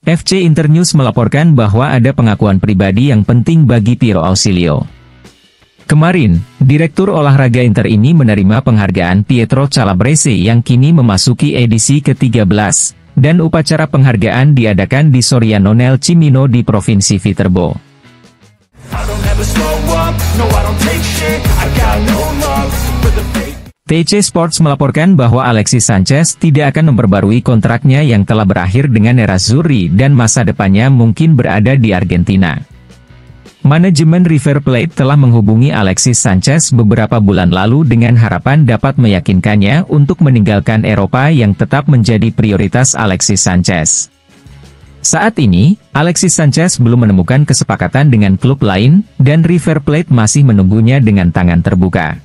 FC Internews melaporkan bahwa ada pengakuan pribadi yang penting bagi Piero Ausilio. Kemarin, Direktur Olahraga Inter ini menerima penghargaan Pietro Calabrese yang kini memasuki edisi ke-13, dan upacara penghargaan diadakan di Soriano nel Cimino di Provinsi Viterbo. TC Sports melaporkan bahwa Alexis Sanchez tidak akan memperbarui kontraknya yang telah berakhir dengan Nerazzurri dan masa depannya mungkin berada di Argentina. Manajemen River Plate telah menghubungi Alexis Sanchez beberapa bulan lalu dengan harapan dapat meyakinkannya untuk meninggalkan Eropa yang tetap menjadi prioritas Alexis Sanchez. Saat ini, Alexis Sanchez belum menemukan kesepakatan dengan klub lain, dan River Plate masih menunggunya dengan tangan terbuka.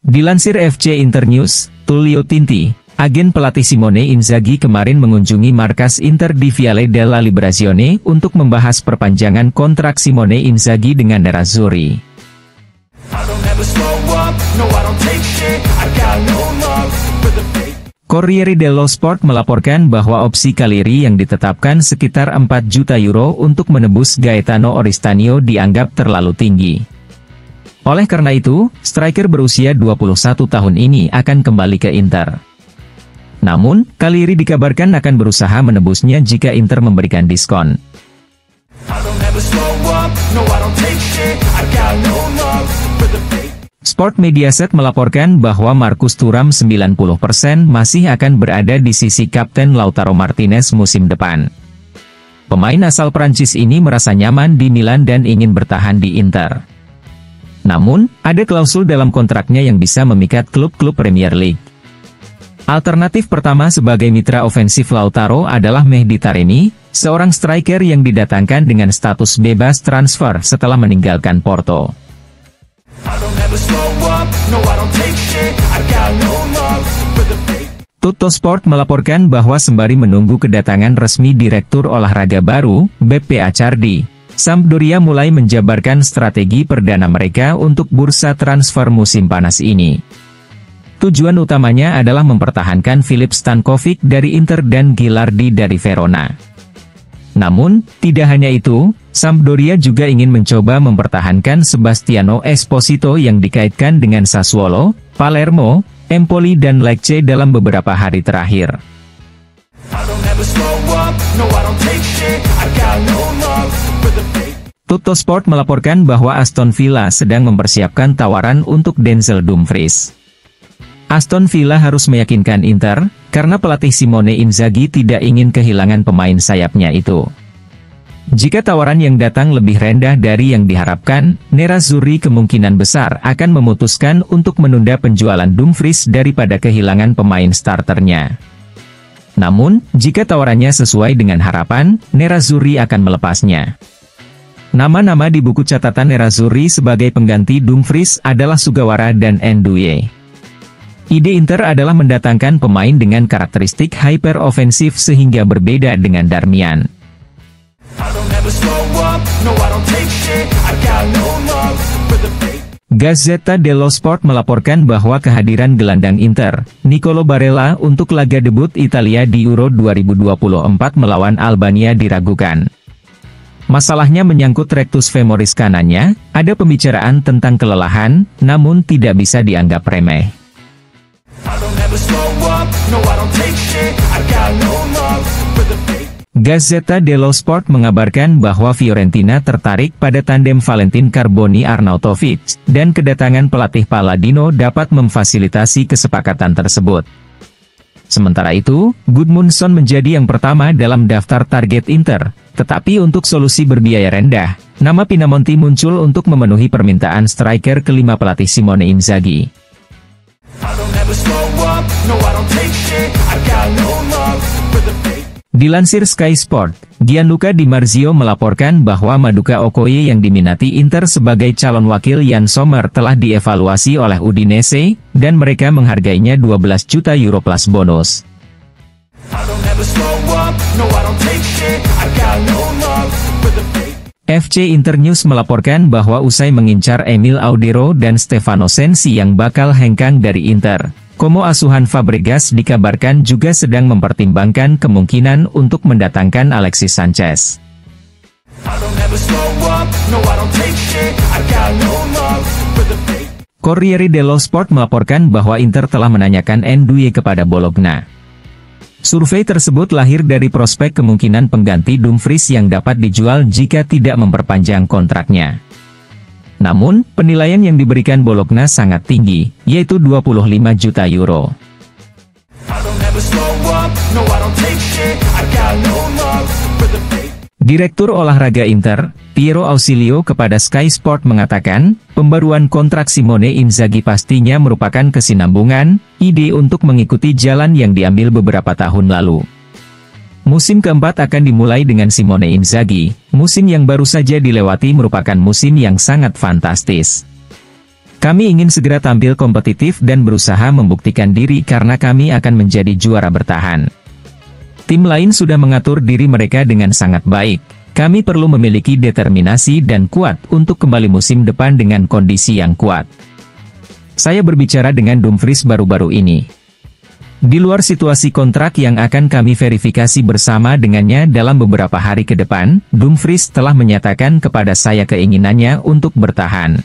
Dilansir FC Internews, Tullio Tinti, agen pelatih Simone Inzaghi kemarin mengunjungi markas Inter di Viale della Liberazione untuk membahas perpanjangan kontrak Simone Inzaghi dengan Nerazzurri. Corriere dello Sport melaporkan bahwa opsi Cagliari yang ditetapkan sekitar 4 juta euro untuk menebus Gaetano Oristanio dianggap terlalu tinggi. Oleh karena itu, striker berusia 21 tahun ini akan kembali ke Inter. Namun, Cagliari dikabarkan akan berusaha menebusnya jika Inter memberikan diskon. Sport Mediaset melaporkan bahwa Marcus Thuram 90% masih akan berada di sisi Kapten Lautaro Martinez musim depan. Pemain asal Prancis ini merasa nyaman di Milan dan ingin bertahan di Inter. Namun, ada klausul dalam kontraknya yang bisa memikat klub-klub Premier League. Alternatif pertama sebagai mitra ofensif Lautaro adalah Mehdi Taremi, seorang striker yang didatangkan dengan status bebas transfer setelah meninggalkan Porto. Tuttosport melaporkan bahwa sembari menunggu kedatangan resmi Direktur Olahraga baru, Beppe Accardi, Sampdoria mulai menjabarkan strategi perdana mereka untuk bursa transfer musim panas ini. Tujuan utamanya adalah mempertahankan Filip Stankovic dari Inter dan Gilardi dari Verona. Namun, tidak hanya itu, Sampdoria juga ingin mencoba mempertahankan Sebastiano Esposito yang dikaitkan dengan Sassuolo, Palermo, Empoli dan Lecce dalam beberapa hari terakhir. Tuttosport melaporkan bahwa Aston Villa sedang mempersiapkan tawaran untuk Denzel Dumfries. Aston Villa harus meyakinkan Inter, karena pelatih Simone Inzaghi tidak ingin kehilangan pemain sayapnya itu. Jika tawaran yang datang lebih rendah dari yang diharapkan, Nerazzurri kemungkinan besar akan memutuskan untuk menunda penjualan Dumfries daripada kehilangan pemain starternya. Namun, jika tawarannya sesuai dengan harapan, Nerazzurri akan melepasnya. Nama-nama di buku catatan Nerazzurri sebagai pengganti Dumfries adalah Sugawara dan Ndoye. Ide Inter adalah mendatangkan pemain dengan karakteristik hyper ofensif sehingga berbeda dengan Darmian. Gazzetta dello Sport melaporkan bahwa kehadiran gelandang Inter, Nicolo Barella untuk laga debut Italia di Euro 2024 melawan Albania diragukan. Masalahnya menyangkut rectus femoris kanannya, ada pembicaraan tentang kelelahan, namun tidak bisa dianggap remeh. Gazzetta dello Sport mengabarkan bahwa Fiorentina tertarik pada tandem Valentin Carboni-Arnautovic, dan kedatangan pelatih Palladino dapat memfasilitasi kesepakatan tersebut. Sementara itu, Gudmundsson menjadi yang pertama dalam daftar target Inter, tetapi untuk solusi berbiaya rendah, nama Pinamonti muncul untuk memenuhi permintaan striker kelima pelatih Simone Inzaghi. Dilansir Sky Sport, Gianluca Di Marzio melaporkan bahwa Maduka Okoye yang diminati Inter sebagai calon wakil Jan Sommer telah dievaluasi oleh Udinese, dan mereka menghargainya 12 juta euro plus bonus. FC Internews melaporkan bahwa usai mengincar Emil Audero dan Stefano Sensi yang bakal hengkang dari Inter, Como asuhan Fabregas dikabarkan juga sedang mempertimbangkan kemungkinan untuk mendatangkan Alexis Sanchez. Corriere dello Sport melaporkan bahwa Inter telah menanyakan Ndoye kepada Bologna. Survei tersebut lahir dari prospek kemungkinan pengganti Dumfries yang dapat dijual jika tidak memperpanjang kontraknya. Namun, penilaian yang diberikan Bologna sangat tinggi, yaitu 25 juta euro. Direktur olahraga Inter, Piero Ausilio kepada Sky Sport mengatakan, pembaruan kontrak Simone Inzaghi pastinya merupakan kesinambungan, ide untuk mengikuti jalan yang diambil beberapa tahun lalu. Musim keempat akan dimulai dengan Simone Inzaghi, musim yang baru saja dilewati merupakan musim yang sangat fantastis. Kami ingin segera tampil kompetitif dan berusaha membuktikan diri karena kami akan menjadi juara bertahan. Tim lain sudah mengatur diri mereka dengan sangat baik. Kami perlu memiliki determinasi dan kuat untuk kembali musim depan dengan kondisi yang kuat. Saya berbicara dengan Dumfries baru-baru ini. Di luar situasi kontrak yang akan kami verifikasi bersama dengannya dalam beberapa hari ke depan, Dumfries telah menyatakan kepada saya keinginannya untuk bertahan.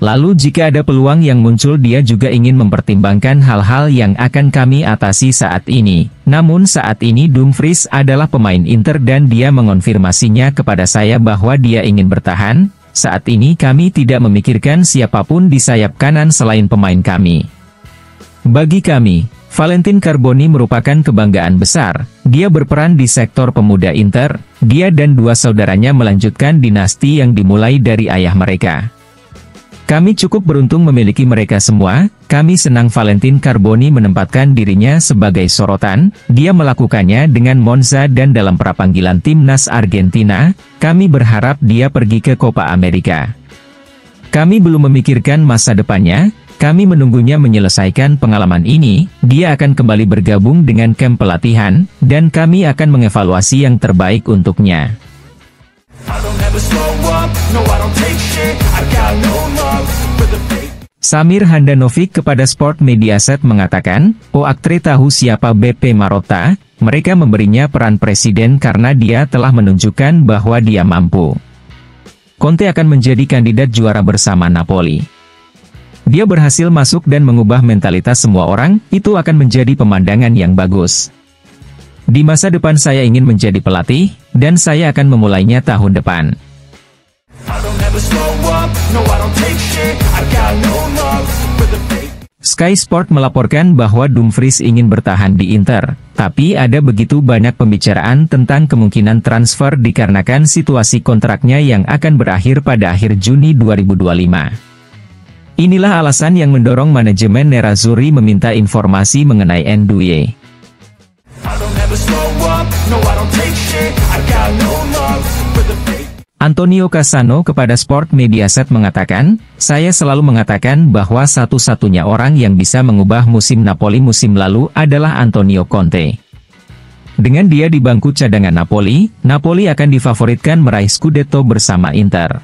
Lalu jika ada peluang yang muncul dia juga ingin mempertimbangkan hal-hal yang akan kami atasi saat ini. Namun saat ini Dumfries adalah pemain Inter dan dia mengonfirmasinya kepada saya bahwa dia ingin bertahan. Saat ini kami tidak memikirkan siapapun di sayap kanan selain pemain kami. Bagi kami, Valentin Carboni merupakan kebanggaan besar. Dia berperan di sektor pemuda Inter. Dia dan dua saudaranya melanjutkan dinasti yang dimulai dari ayah mereka. Kami cukup beruntung memiliki mereka semua. Kami senang Valentin Carboni menempatkan dirinya sebagai sorotan. Dia melakukannya dengan Monza dan dalam prapanggilan timnas Argentina. Kami berharap dia pergi ke Copa America. Kami belum memikirkan masa depannya. Kami menunggunya menyelesaikan pengalaman ini. Dia akan kembali bergabung dengan kamp pelatihan, dan kami akan mengevaluasi yang terbaik untuknya. Samir Handanovic kepada Sport Mediaset mengatakan, Oaktre tahu siapa BP Marotta, mereka memberinya peran presiden karena dia telah menunjukkan bahwa dia mampu. Conte akan menjadi kandidat juara bersama Napoli. Dia berhasil masuk dan mengubah mentalitas semua orang, itu akan menjadi pemandangan yang bagus. Di masa depan saya ingin menjadi pelatih, dan saya akan memulainya tahun depan. Sky Sport melaporkan bahwa Dumfries ingin bertahan di Inter, tapi ada begitu banyak pembicaraan tentang kemungkinan transfer dikarenakan situasi kontraknya yang akan berakhir pada akhir Juni 2025. Inilah alasan yang mendorong manajemen Nerazzurri meminta informasi mengenai Ndoye. Antonio Cassano kepada Sport Mediaset mengatakan, saya selalu mengatakan bahwa satu-satunya orang yang bisa mengubah musim Napoli musim lalu adalah Antonio Conte. Dengan dia di bangku cadangan Napoli, Napoli akan difavoritkan meraih Scudetto bersama Inter.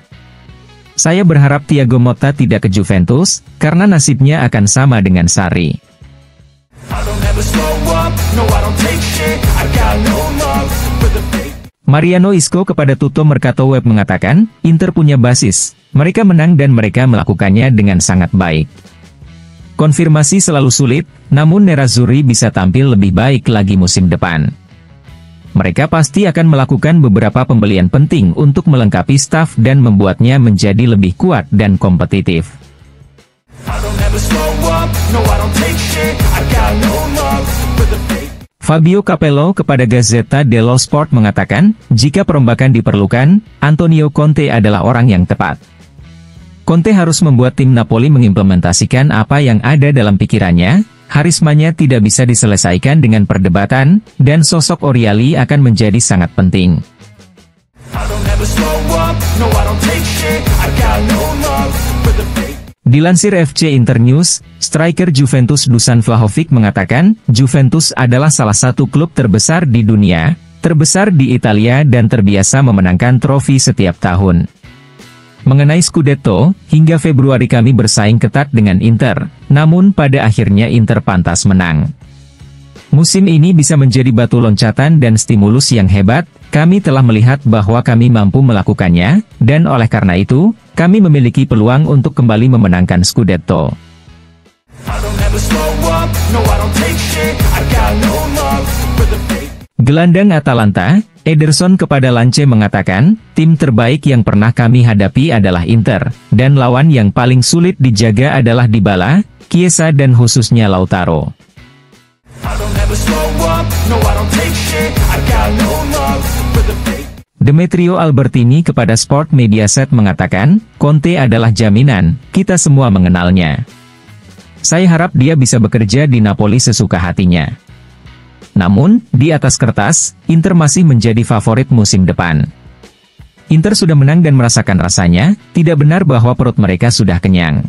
Saya berharap Thiago Motta tidak ke Juventus, karena nasibnya akan sama dengan Sarri. Mariano Isco kepada Tutto Mercato Web mengatakan, Inter punya basis, mereka menang dan mereka melakukannya dengan sangat baik. Konfirmasi selalu sulit, namun Nerazzurri bisa tampil lebih baik lagi musim depan. Mereka pasti akan melakukan beberapa pembelian penting untuk melengkapi staf dan membuatnya menjadi lebih kuat dan kompetitif. Fabio Capello kepada Gazzetta dello Sport mengatakan, jika perombakan diperlukan, Antonio Conte adalah orang yang tepat. Conte harus membuat tim Napoli mengimplementasikan apa yang ada dalam pikirannya, harismanya tidak bisa diselesaikan dengan perdebatan, dan sosok Oriali akan menjadi sangat penting. Dilansir FC Internews, striker Juventus Dusan Vlahovic mengatakan, Juventus adalah salah satu klub terbesar di dunia, terbesar di Italia dan terbiasa memenangkan trofi setiap tahun. Mengenai Scudetto, hingga Februari kami bersaing ketat dengan Inter, namun pada akhirnya Inter pantas menang. Musim ini bisa menjadi batu loncatan dan stimulus yang hebat, kami telah melihat bahwa kami mampu melakukannya, dan oleh karena itu, kami memiliki peluang untuk kembali memenangkan Scudetto. Gelandang Atalanta, Ederson kepada Lance mengatakan, tim terbaik yang pernah kami hadapi adalah Inter, dan lawan yang paling sulit dijaga adalah Dybala, Chiesa dan khususnya Lautaro. Demetrio Albertini kepada Sport Mediaset mengatakan, Conte adalah jaminan, kita semua mengenalnya. Saya harap dia bisa bekerja di Napoli sesuka hatinya. Namun, di atas kertas, Inter masih menjadi favorit musim depan. Inter sudah menang dan merasakan rasanya, tidak benar bahwa perut mereka sudah kenyang.